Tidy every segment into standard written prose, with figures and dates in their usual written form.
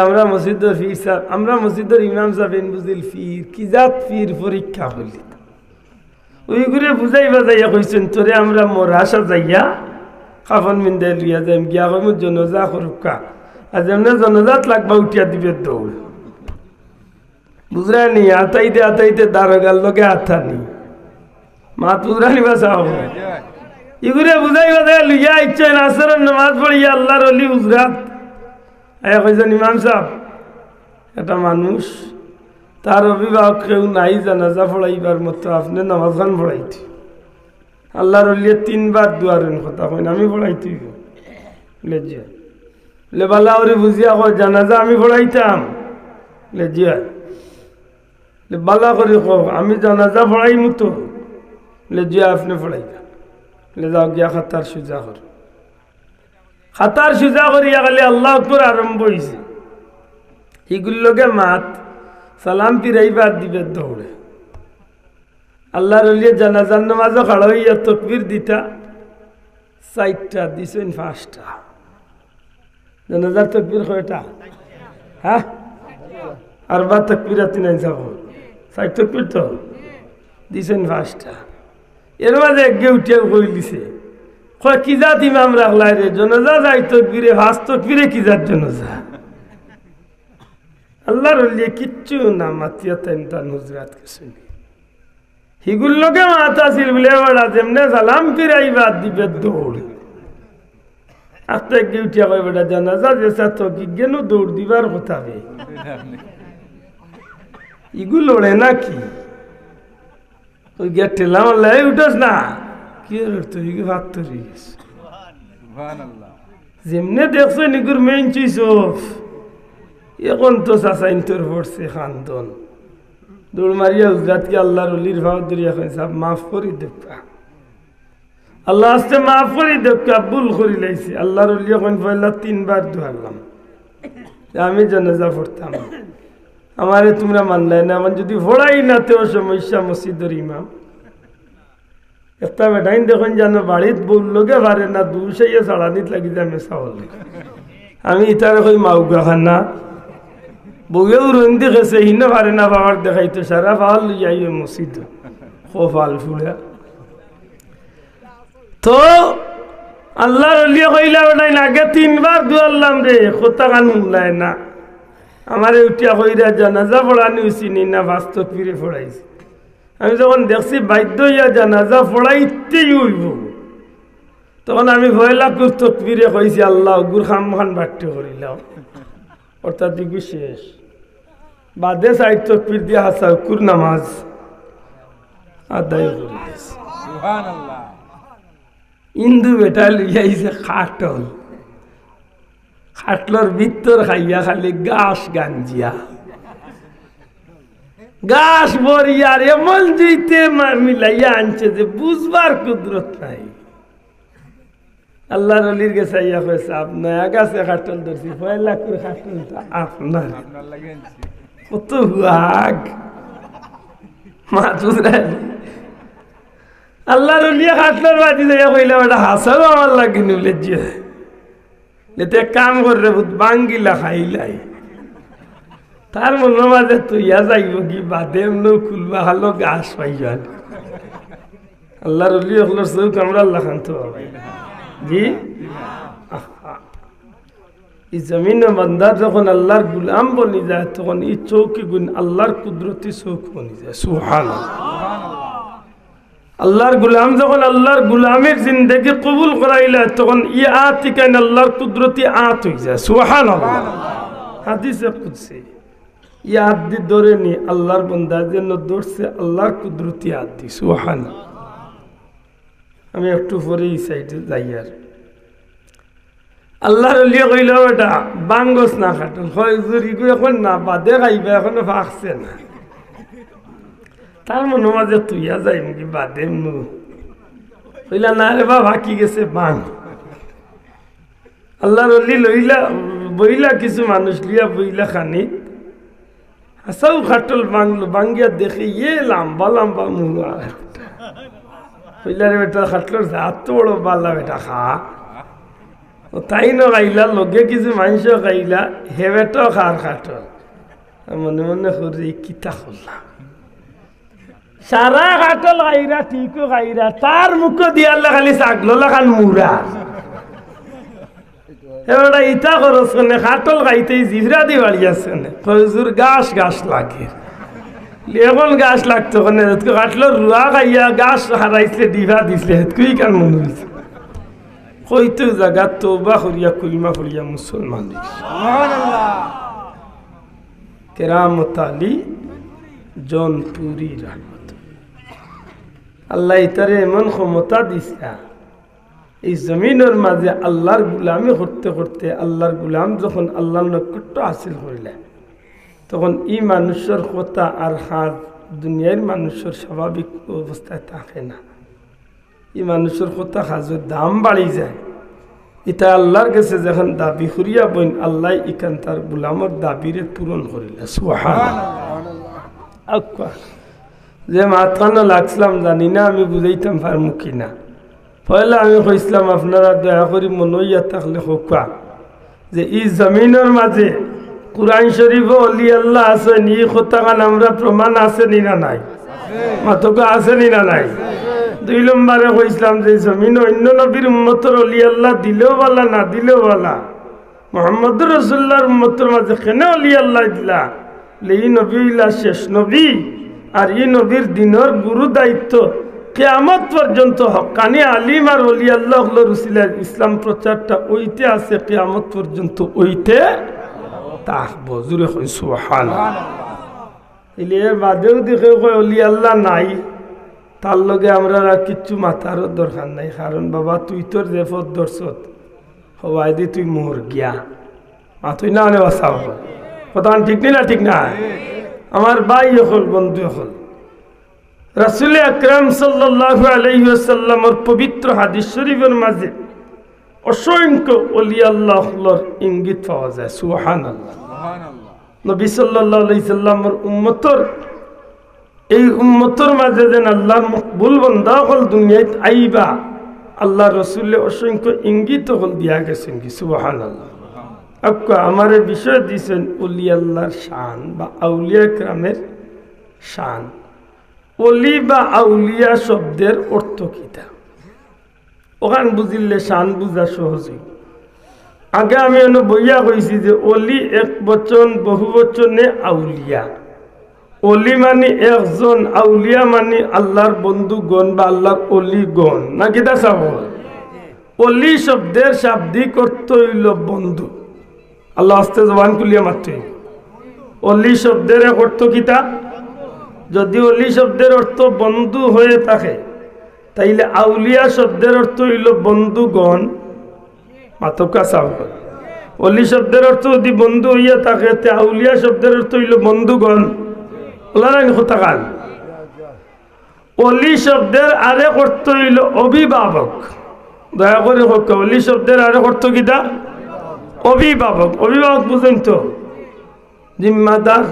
আমরা মসজিদের ফির সাহেব, আমরা মসজিদের ইমাম সাহেব বুঝিল ফির কি জাত ফির পরীক্ষা হলি ওই ঘুরে বুঝাই বাজাইয়া কইছেন তোরে আমরা মরাশা যাইয়া কাফন মিন্দে লিয়া যাইম গিয়া কইম জনজা করুকা আর যেমন জনজাত লাগবা উঠিয়া দিবে দৌড় বুঝরানি আতাইতে দারোগার লোকে আথানি মাত বুঝরানি বাসা হবে ইগুরে বুঝাই বাজাইয়া লিয়া ইচ্ছা আসরের নামাজ পড়িয়া আল্লাহর ওলি হুজরাত আয়া কইছেন ইমাম সাহেব একটা মানুষ তার অভিভাবক কেউ নাই জানাজা পড়াইবার মতো আপনি নামাজ খান পড়াইতে আল্লাহর ওলিয়ে 3 বার দুয়ারেন কথা কইন আমি পড়াইতে লেজিয়া লেবালা ওরে বুঝিয়া কয় জানাজা আমি পড়াইতাম লেজিয়া বালা করে কো আমি জানাজা পড়াই মতো লেজিয়া আপনি পড়াইতাম লে যাও গিয়া খাতার সুজা কর খাতার সুজা করিয়া গেলে আল্লাহ আকবার আরম্ভ হয়েছে এগুলোকে মাত সালাম ফিরাইবার দিবে দৌড়ে আল্লাহর ওলিয়ে জানাজার নামাজও খাড়া হইয়া তকবীর দিতা 4টা দিছেন 5টা জানাজার তকবীর কয়টা হ্যাঁ আর বা তকবীরাতি নাই যাব 4 তকবীর তো দিছেন 5টা এর মাঝে একগে উঠিয়া কই দিছে কয় কি জাত ইমাম রাখলাই রে জানাজা যাই তকবীরে 5 তকবীরে কি জাত জানাজা আল্লাহর ওলিয়ে কিচ্ছু না মাতিয়া তাইমতা নুজরাত শুনি হিগুলোকে মাতা ছিল বলে বড়া যেমনে সালাম ফিরাইবার দিবে দৌড় আস্তে গিয়ে উঠিয়া কয় বেটা জানাজা যেসা তো কি গেল দৌড় দিবার কথা বে ইগুলো ওড়ে নাকি ওই গিয়ে ঠেলাম আল্লাহ উঠোস না কি তো ইগু ভাত তৈরি গেছে যেমনে দেখছো নিগুর মেইন চুইস এখন তো চাচাইন তোর পড়ছে খান্দন দৌড় মারিয়া হুজরাতকে আল্লাহর ওলির ভাব ধরিয়া কই সাহেব মাফ করি দেখা আল্লাহ আস্তে মাফ করি দেখা ভুল করি লাইছি আল্লাহর ওলি এখন পয়লা 3 বার দুয়ারলাম আমি জানাজা পড়তাম আমারে তোমরা মানলাই না আমার যদি পড়াই না তেও সমস্যা মসজিদের ইমাম একটা বেটাইন দেখুন জানো বাড়িত বললোকে পারে না দুসাইয়া সাড়ানিত লাগি যায় মেসা হলে আমি ইতারে কই মাউগা খানা বউয়েও রন্দি গেছে হিনে পারে না বাবার দেখাইতো সারা ভাল লইয়াই মসজিদ খো ফাল ফুলা তো আল্লাহর ওলিয়া কইলা ওটাই আগে 3 বার দুয়ারলাম রে কথা কান শুনলাই না আমারে উঠিয়া কইরা জানাজা পড়ানি উচিনি না বাস্তব ফিরে পড়াইছি আমি যখন দেখছি বাধ্য হইয়া জানাজা পড়াইতেই হইব তখন আমি ভয়লা তকবীরে কইছি আল্লাহ গুর খাম খান বাট্টে করিলাম অর্থাৎ দিগু শেষ বাদে 4 তকবীর দিয়া হাসাকুর নামাজ আদায় করিস সুবহানাল্লাহ ইন্দু বেটা লইয়াইছে খাটল খাটলর ভিতর খাইয়া খালি গাছ গাঞ্জিয়া গাছ বরিয়ার এমন জুইতে মিলাইয়া আনছে যে বুঝবার কুদরত নাই আল্লাহর ওলির গেছে ইয়া কইছে আপনার গাছে খাটল ধরছি পয়লা করে খাটলটা আপনার কত হুয়াগ আল্লাহর ওলিয়া খাটলর বাদি যাইয়া কইলা ওটা হাসাও আমার লাগে নিলে যে এতে কাম করে বাঙ্গিলা খাইলাই তার মনে মাঝে তুইয়া যাইব কি বাদে এমন খুলবা হালো গাছ পাই যান আল্লাহর ওলিয়া হলোর চৌক আমরা আল্লাহ খান তো জি এই জমিনে বান্দা যখন আল্লাহর গুলাম বনি যায় তখন এই চৌকি গুণ আল্লাহর কুদরতি চৌক বনি যায় সুবহানাল্লাহ আল্লাহর গুলাম যখন আল্লাহর গুলামের জিন্দেগি কবুল করাইলা তখন ই আতিকান আল্লাহর কুদরতি আত হয়ে যায় সুবহানাল্লাহ হাদিসে কুদসি ইয়াদ দি ধরে নি আল্লাহর বান্দা যেন ধরছে আল্লাহর কুদরতি আত দি সুবহানাল্লাহ আমি একটু পরে এই সাইডে যাই আর আল্লাহর ওলিয়া কইল ওটা বাঙ্গস না খাটল হয় জুরি গো এখন না বাদে খাইবে এখনো ফাকছে না তার মনে মাঝে তুইয়া যাই নাকি বাদে নু কইলা না রে বাবা কি গেছে বাং আল্লাহর ওলি লইলা বইলা কিছু মানুষ লিয়া বইলা খানি হাসাও খাটল বাংলো বাঙ্গিয়া দেখে ইয়ে লম্বা লম্বা মুখ কইলা রে বেটা খাটলর জাত তো বড় বালা বেটা খা তাই ন খাইলা লগে কিছু মানুষ খাইলা হেবেটো খার খাটল মনে মনে করি কিতা করলাম সারা খাটল খাইরা ঠিকও খাইরা তার মুখ দিয়ালে খালি ছাগল খান মুরা এবার ইটা খরচ করে খাটল খাইতেই জিভরা দি বাড়ি আছে হুজুর গাছ গাছ লাগে এখন গাছ লাগতো ওখানে কাটলো রুয়া খাইয়া গাছ হারাইছে ডিভা দিছিলে হেতকুই কার মনে হয়েছে কইতো জায়গা তওবা করিয়া কলিমা পড়িয়া মুসলমান কেরামত আলী জনপুরি রহমত আল্লাহ ইতারে এমন ক্ষমতা দিছা এই জমিনের মাঝে আল্লাহর গুলামি করতে করতে আল্লাহর গুলাম যখন আল্লাহর নৈকট্য হাসিল করিলে তখন এই মানুষের কথা আর হাত দুনিয়ার মানুষের স্বাভাবিক অবস্থায় থাকে না এই মানুষের কথা হাজের দাম বাড়ি যায় এটা আল্লাহর কাছে যখন দাবি করিয়া বইন আল্লাহ ইখান তার গুলামর দাবিরে পূরণ করিলে সুবহানাল্লাহ যে মাথানো লাগছিলাম জানি না আমি বুঝাইতাম পারমু কিনা পয়লা আমি কইছিলাম আপনারা দয়া করি মনইয়া থাকলে হোকা যে এই জমিনের মাঝে কুরআন শরীফ ওলি আল্লাহ আছেন এই কথাগান আমরা প্রমাণ আছে না নাই মাতকা আছে না নাই দুই নম্বরে কইছিলাম যে জমিন অন্য নবীর উম্মতের ওলি আল্লাহ দিলেও বালা না দিলেও বালা মুহাম্মদুর রাসূলুল্লাহর উম্মতের মাঝে কেন ওলি আল্লাহ দিলা এই নবী ইলা শেষ নবী আর এই নবীর দিনের গুরু দায়িত্ব কিয়ামত পর্যন্ত হক্কানি আলিম আর ওলি আল্লাহ রসুলের ইসলাম প্রচারটা ওইতে আছে কিয়ামত পর্যন্ত ওইতে থাকবো জুড়ে কই সুবহানাল্লাহ এলে বাদেও দেখে কই ওলি আল্লাহ নাই তার লগে আমরা কিচ্ছু মাথারও দরকার নাই কারণ বাবা তুই তোর যে পথ দর্শত হওয়াই দি তুই মোর গিয়া তুই না অনেক বাসা কথা ঠিক না ঠিক না আমার ভাই হল বন্ধু হল রাসূল আকরাম সাল্লাল্লাহু আলাইহি ওয়াসাল্লামের পবিত্র হাদিস শরীফের মাঝে অসংখ্য ওলি আল্লাহর ইঙ্গিত পাওয়া যায় সুবহানাল্লাহ নবী সাল্লাল্লাহু আলাইহি সাল্লামের উম্মতর এই উম্মতর মাঝে যেন আল্লাহর মকবুল বান্দা হল দুনিয়ায় আইবা আল্লাহ রাসূলের অসংখ্য ইঙ্গিত হল দিয়া গেছেন কি সুবহানাল্লাহ আপকা আমারে বিষয় দিয়েছেন ওলি আল্লাহর শান বা আউলিয়া کرامের শান ওলি বা আউলিয়া শব্দের অর্থ কিটা ওখান বুঝিলে শান বুঝা সহজ আগে আমি এনে বইয়া কইছি যে ওলি এক বচন বহু বচনে আউলিয়া ওলি মানে একজন আউলিয়া মানে আল্লাহর বন্ধুগণ বা আল্লাহর অলিগণ না কিটা চাব ওলি শব্দের শাব্দিক অর্থ হইল বন্ধু আল্লাহ আস্তে জবান খুলিয়া মাত্র অলি শব্দের অর্থ কিতা যদি অলি শব্দের অর্থ বন্ধু হয়ে থাকে তাইলে আউলিয়া শব্দের অর্থ হইল বন্ধুগণ মাতকা সাব অলি শব্দের অর্থ যদি বন্ধু হইয়া থাকে তে আউলিয়া শব্দের অর্থ হইল বন্ধুগণ ওলারাই কথা কান অলি শব্দের আরেক অর্থ হইল অভিভাবক দয়া করে হোক অলি শব্দের আরেক অর্থ কিতা অভিভাবক অভিভাবক বুঝেন তো জিম্মাদার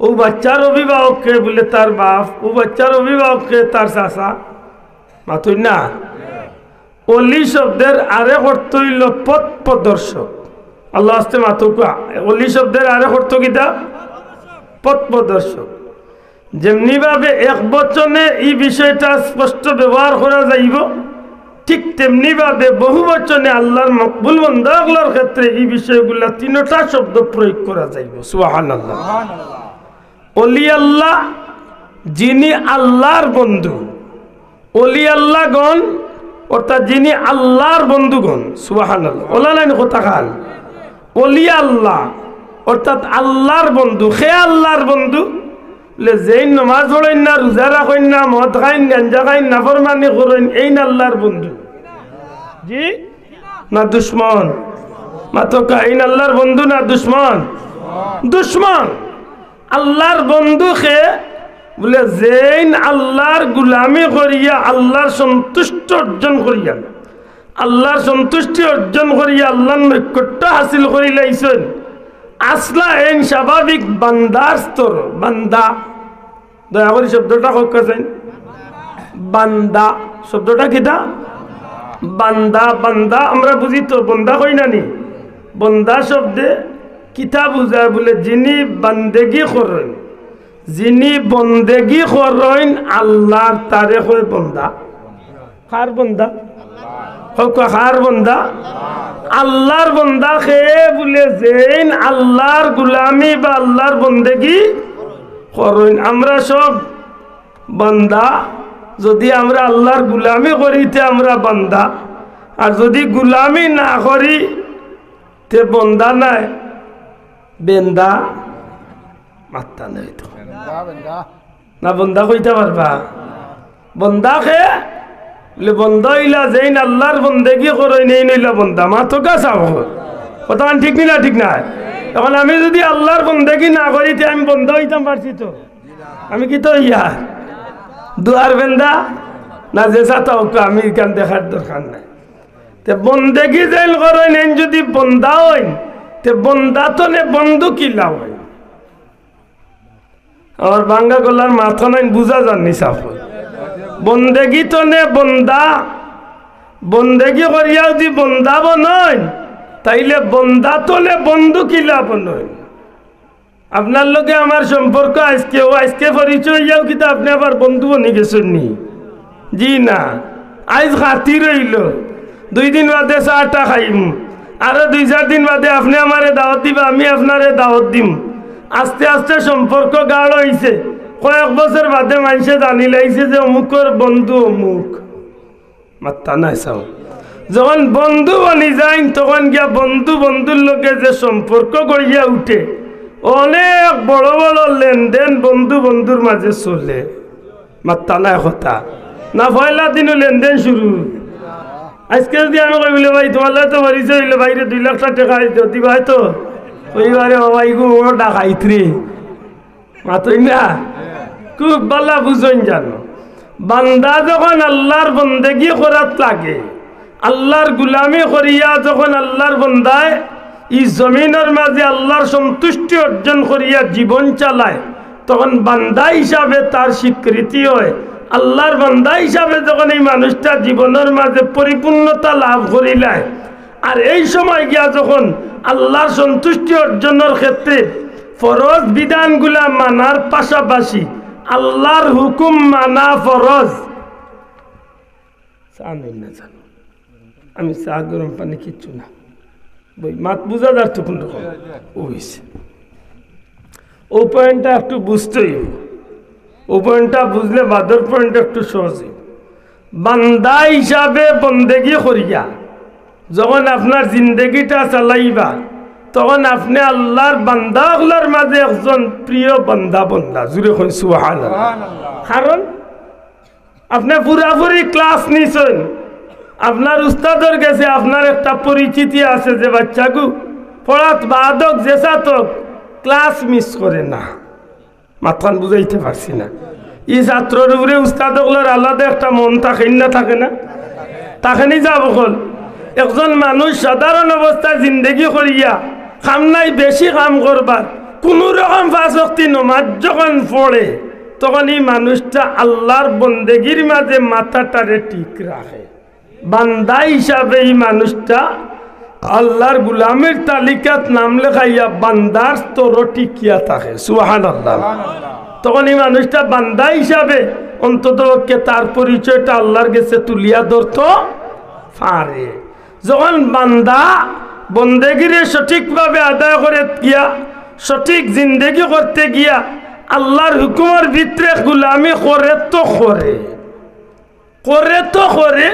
ও বাচ্চার অভিভাবককে বলে তার বাপ ও বাচ্চার অভিভাবককে তার চাচা মাতুই না অলি শব্দের আরেক অর্থ হইল পথ প্রদর্শক আল্লাহ আস্তে মাতুকা অলি শব্দের আরেক অর্থ কিতা পথ প্রদর্শক যেমনি ভাবে এক বচনে এই বিষয়টা স্পষ্ট ব্যবহার করা যাইব ঠিক তেমনি ভাবে বহু বচনে আল্লাহর মকবুল বান্দাগুলোর ক্ষেত্রে এই বিষয়গুলা তিনটা শব্দ প্রয়োগ করা যাইব সুবহানাল্লাহ ওলি আল্লাহ যিনি আল্লাহর বন্ধু ওলি আল্লাহগণ অর্থাৎ যিনি আল্লাহর বন্ধুগণ সুবহানাল্লাহ ওলা লাইন কথা খান ওলি আল্লাহ অর্থাৎ আল্লাহর বন্ধু সে আল্লাহর বন্ধু যেই নমাজ পড়েন না রোজা রাখেন না মদ খাইন গাঞ্জা খাইন নাফরমানি করেন এই না আল্লাহর বন্ধু জি না দুশ্মন মাতকা এই না আল্লাহর বন্ধু না দুশ্মন দুশ্মন আল্লাহর বন্ধু খে বলে যেইন আল্লাহর গুলামি করিয়া আল্লাহর সন্তুষ্ট অর্জন করিয়া আল্লাহর সন্তুষ্টি অর্জন করিয়া আল্লাহর নৈকট্য হাসিল করিলাইছেন আসলা এই স্বাভাবিক বান্দার স্তর বান্দা দয়া করে শব্দটা কইছেন বান্দা শব্দটা কিটা বান্দা বান্দা আমরা বুঝি তো, বন্দা কই না নি? বন্দা শব্দে কিতা বুঝায় বলে যিনি বান্দেগি করেন, যিনি বন্দেগি করেন আল্লাহর, তারে কয় বন্দা। কার বন্দা? কার বন্দা? আল্লাহর বন্দা খেয়ে বলে যেন আল্লাহর গুলামি বা আল্লাহর বন্দেগি করেন। আমরা সব বান্দা, যদি আমরা আল্লাহর গুলামি করিতে আমরা বান্দা, আর যদি গুলামি না করি তে বন্দা নাই, বেন্দা মাত্তা নাই তো না। বন্দা কইতে পারবা? বন্দা খে বলে বন্ধ হইলা যেইন আল্লাহর বন্দেগি করেন এই নইলা বন্দা। মা তো গা চাব কথা ঠিক না? ঠিক না? এখন আমি যদি আল্লাহর বন্দেগি না করিতে আমি বন্ধ হইতাম পারছি তো? আমি কি তো ইয়া দুয়ার বেন্দা না যে সাথে আমি এখান দেখার দরকার নাই। তে বন্দেগি যেন করেন যদি বন্দা হইন তে বন্দা তো নে বন্ধু কিলা হয়। আমার বাঙ্গা গলার মাথা নাই বুঝা যাননি সাফ। বন্দেগি তো নে বন্দা, বন্দেগি করিয়া যদি বন্দা বনয় তাইলে বন্দা তো নে বন্ধু কিলা বনয়। আপনার লগে আমার সম্পর্ক আজকে পরিচয় যাও কিন্তু আপনি আবার বন্ধু বনি গেছেন নি? জি না, আজ খাতি রইল, 2 দিন বাদে চাটা খাইম, আরো 2-4 দিন বাদে আপনি আমারে দাওয়াত দিবা, আমি আপনারে দাওয়াত দিম। আস্তে আস্তে সম্পর্ক গাঢ় হইছে। কয়েক বছর বাদে মানুষে জানি লাইছে যে অমুকর বন্ধু অমুক। মাত্তা নাই চাও। যখন বন্ধু বনি যায় তখন গিয়া বন্ধু বন্ধুর লোকে যে সম্পর্ক গড়িয়া উঠে, অনেক বড় বড় লেনদেন বন্ধু বন্ধুর মাঝে চলে। মাত্তা নাই কথা না? পয়লা দিনও লেনদেন শুরু। আজকে যদি আমি কই বলে ভাই তোমার তো পরিচয় হইলে বাইরে 2 লাখ টাকা দিবা হয়তো ওইবারে বাবাই গো ডাকাইত্রি মাতই না। খুব ভালো বুঝন জানো, বান্দা যখন আল্লাহর বন্দেগি করাত লাগে, আল্লাহর গুলামি করিয়া যখন আল্লাহর বন্দায় এই জমিনের মাঝে আল্লাহর সন্তুষ্টি অর্জন করিয়া জীবন চালায়, তখন বান্দা হিসাবে তার স্বীকৃতি হয়। আল্লাহর বান্দা হিসাবে যখন এই মানুষটা জীবনের মাঝে পরিপূর্ণতা লাভ করিলায়, আর এই সময় গিয়া যখন আল্লাহর সন্তুষ্টি অর্জনের ক্ষেত্রে ফরজ বিধানগুলা মানার পাশাপাশি আল্লাহর হুকুম মানা ফরজ। আমি চা গরম পানি কিচ্ছু না, বই মাত বুঝা যার তো কোন রকম হইছে। ও পয়েন্টটা একটু বুঝতেই হবে, ও পয়েন্টটা বুঝলে বাদর পয়েন্ট একটু সহজ। বান্দা হিসাবে বন্দেগি করিয়া যখন আপনার জিন্দগিটা চালাইবা, তখন আপনি আল্লাহর বান্দা আল্লাহর মাঝে একজন প্রিয় বান্দা বন্দা। জুড়ে কই সুবহানাল্লাহ। কারণ আপনি পুরাপুরি ক্লাস নিছেন, আপনার উস্তাদের কাছে আপনার একটা পরিচিতি আছে যে বাচ্চাগু পড়াত বাদক যে ছাত্রক ক্লাস মিস করে না। মাথান বুঝাইতে পারছি না? এই ছাত্রর উপরে উস্তাদগুলোর আলাদা একটা মন থাকে না? থাকে না? তাখানি যাব কল একজন মানুষ সাধারণ অবস্থায় জিন্দগি করিয়া কাম নাই বেশি কাম করবার, কোন রকম 5 ওয়াক্ত নামাজ যখন পড়ে, তখন এই মানুষটা আল্লাহর বন্দেগির মাঝে মাথাটারে ঠিক রাখে। বান্দা হিসাবে এই মানুষটা আল্লাহর গুলামের তালিকাত নাম লেখাইয়া বান্দার স্তর টিকিয়া থাকে। সুবহানাল্লাহ। তখন এই মানুষটা বান্দা হিসাবে অন্তত তার পরিচয়টা আল্লাহর কাছে তুলিয়া ধরতে পারে। যখন বান্দা বন্দেগিরে সঠিকভাবে আদায় করে গিয়া সঠিক জিন্দেগি করতে গিয়া আল্লাহর হুকুমের ভিতরে গুলামি করে তো করে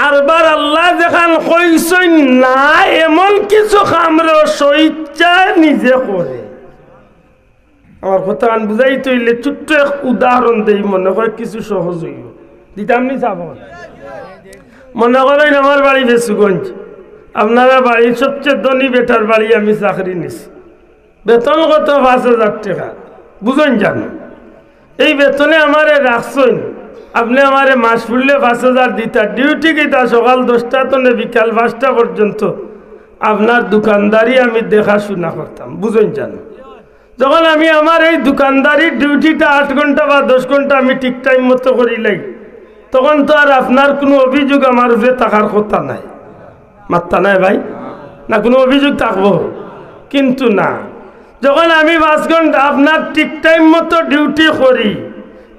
আরবার আল্লাহ যেখান কইছেন না এমন কিছু খামর সইচ্ছা নিজে করে। আমার কথা বুঝাই তৈলে ছোট্ট এক উদাহরণ দেই, মনে করে কিছু সহজ হইব দিতাম নি চাব। মনে করেন আমার বাড়ি বেসুগঞ্জ, আপনারা বাড়ির সবচেয়ে ধনী বেটার বাড়ি আমি চাকরি নিছি, বেতন কত 5,000 টাকা। বুঝুন জানো, এই বেতনে আমারে রাখছেন, আপনি আমারে মাস ফুললে 5,000 দিতা, ডিউটি গীতা সকাল 10টা তো বিকাল 5টা পর্যন্ত আপনার দোকানদারি আমি দেখাশোনা করতাম। বুঝুন জানো, যখন আমি আমার এই দোকানদারির ডিউটিটা 8 ঘন্টা বা 10 ঘন্টা আমি ঠিক টাইম মতো করিলাই, তখন তো আর আপনার কোনো অভিযোগ আমার উপরে থাকার কথা নাই, মাত্তা নাই ভাই, না কোনো অভিযোগ থাকবো? কিন্তু না, যখন আমি 5 ঘন্টা আপনার ঠিক টাইম মতো ডিউটি করি,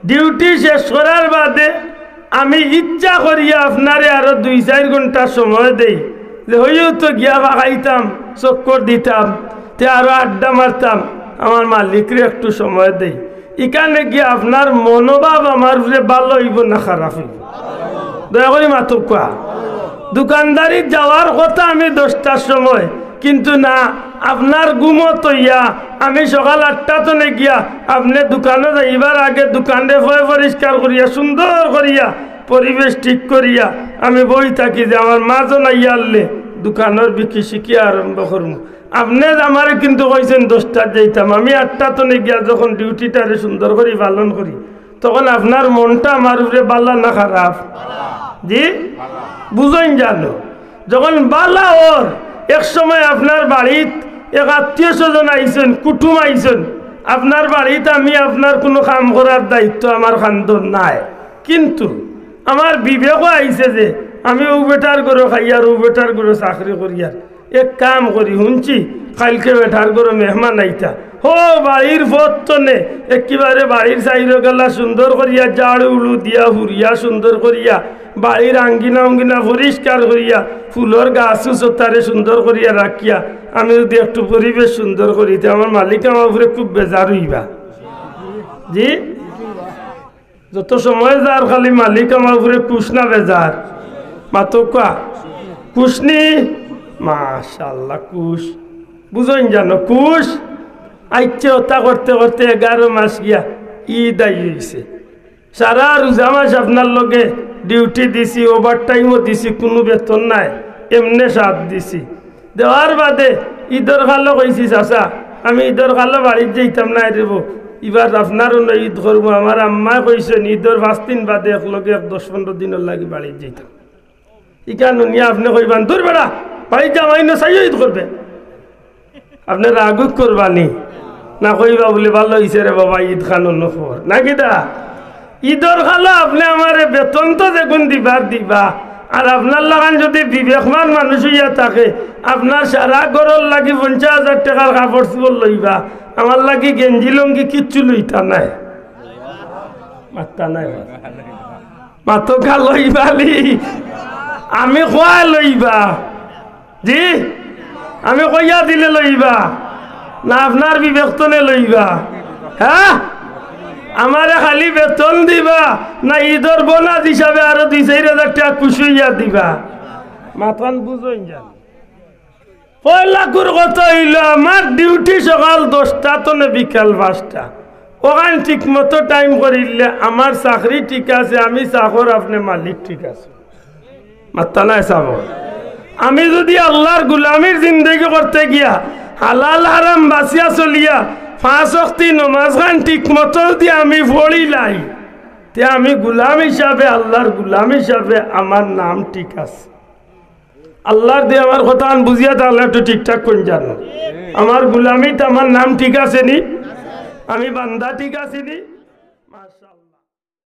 ডিউটি শেষ করার বাদে আমি ইচ্ছা করিয়া আপনারে আরো 2-4 ঘন্টা সময় দেই, যে হইও তো গিয়া খাইতাম, চক্কর দিতাম, তে আরো আড্ডা মারতাম, আমার মালিকরে একটু সময় দেই। এখানে গিয়ে আপনার মনোভাব আমার উপরে ভালো হইব না খারাপ হইব? দয়া করি মাতো কোয়া। দোকানদারি যাওয়ার কথা আমি 10টার সময়, কিন্তু না, আপনার গুমত হইয়া আমি সকাল 8টা তনে গিয়া আপনি দোকানে যাইবার আগে দোকানে পরিষ্কার করিয়া সুন্দর করিয়া পরিবেশ ঠিক করিয়া আমি বই থাকি, যে আমার মাজন আইয়া আনলে দোকানের বিক্রি শিখিয়া আরম্ভ করব। আপনি আমার কিন্তু কইছেন 10টার যাইতাম, আমি 8টা তনে গিয়া যখন ডিউটিটারে সুন্দর করে পালন করি, তখন আপনার মনটা আমার উপরে বালা না খারাপ? জি বুঝেন জানো, যখন বালা ওর এক সময় আপনার বাড়িত এক আত্মীয় স্বজন আইসেন, কুটুম আইসেন আপনার বাড়িতে, আমি আপনার কোনো কাম করার দায়িত্ব আমার খান্দন নাই, কিন্তু আমার বিবেকও আইছে যে আমি ও বেটার গরো খাইয়ার, ও বেটার গরো চাকরি করিয়ার, এক কাম করি শুনছি কালকে বেটার গরো মেহমান আইতা, হো বাড়ির ফতনে একেবারে বাড়ির চাইরো গেলা সুন্দর করিয়া জাড়ু উড়ু দিয়া হুরিয়া সুন্দর করিয়া বাড়ির আঙ্গিনা অঙ্গিনা পরিষ্কার করিয়া ফুলর গাছ চোতারে সুন্দর করিয়া রাখিয়া আমি যদি একটু পরিবেশ সুন্দর করিতে, আমার মালিক আমার উপরে খুব বেজার হইবা। জি যত সময় যার খালি মালিক আমার উপরে কুশ না বেজার? মাতো কোয়া কুশনি, মাশাল্লাহ কুশ, বুঝেন জানো কুশ আইচ্ছে ওটা করতে করতে 11 মাস গিয়া ঈদ আই হয়েছে, সারা রোজা মাস আপনার লগে ডিউটি দিছি, ওভার টাইমও দিছি, কোনো বেতন নাই, এমনি সাথ দিছি। দেওয়ার বাদে ঈদের খালো কইছি, চাচা আমি ঈদের খালো বাড়িতে যাইতাম না দেব, এবার আপনারও ঈদ করবো। আমার আম্মা কইছেন ঈদের 5 দিন বাদে একলগে 10-15 দিনের লাগে বাড়িতে যাইতাম। ইকানো নিয়ে আপনি কইবান দূর বেড়া বাড়িতে যাওয়াই না চাই ঈদ করবে, আপনি রাগুক করবানি না কইবা বলে ভালো হয়েছে রে বাবা ঈদ খানো নখর নাকি দা ঈদর খালো আপনি আমার বেতন তো দেখুন দিবা, আর আপনার লাগান যদি বিবেকমান মানুষ হইয়া থাকে, আপনার সারা ঘরের লাগি 50,000 টাকার কাপড় চোপড় লইবা, আমার লাগি গেঞ্জি লঙ্গি কিচ্ছু লইতা নাই, মাত্তা নাই, মাতো খা লইবালি, আমি খোয়া লইবা, জি আমি কইয়া দিলে লইবা না আপনার বিবেকতনে লইবা? হ্যাঁ আমারে খালি বেতন দিবা না ঈদর বোনাস হিসাবে আরো 2-4 টাকা খুশিয়া দিবা? মাথান বুঝুন জান লাখুর কত হইল, আমার ডিউটি সকাল 10টা তনে বিকাল 5টা, ওখানে ঠিক মতো টাইম করিলে আমার চাকরি ঠিক আছে, আমি চাকর, আপনি মালিক ঠিক আছে, মাত্তা নাই চাকর। আমি যদি আল্লাহর গুলামির জিন্দগি করতে গিয়া হালাল হারাম বাঁচিয়া চলিয়া 5 ওয়াক্তি নমাজ খান ঠিক মতো দিয়ে আমি পড়ি লাই, তে আমি গুলাম হিসাবে, আল্লাহর গুলাম হিসাবে আমার নাম ঠিক আছে। আল্লাহর দিয়ে আমার কথা বুঝিয়া তাহলে একটু ঠিকঠাক কোন জানো, আমার গুলামিতে আমার নাম ঠিক আছে নি, আমি বান্দা ঠিক আছে নি?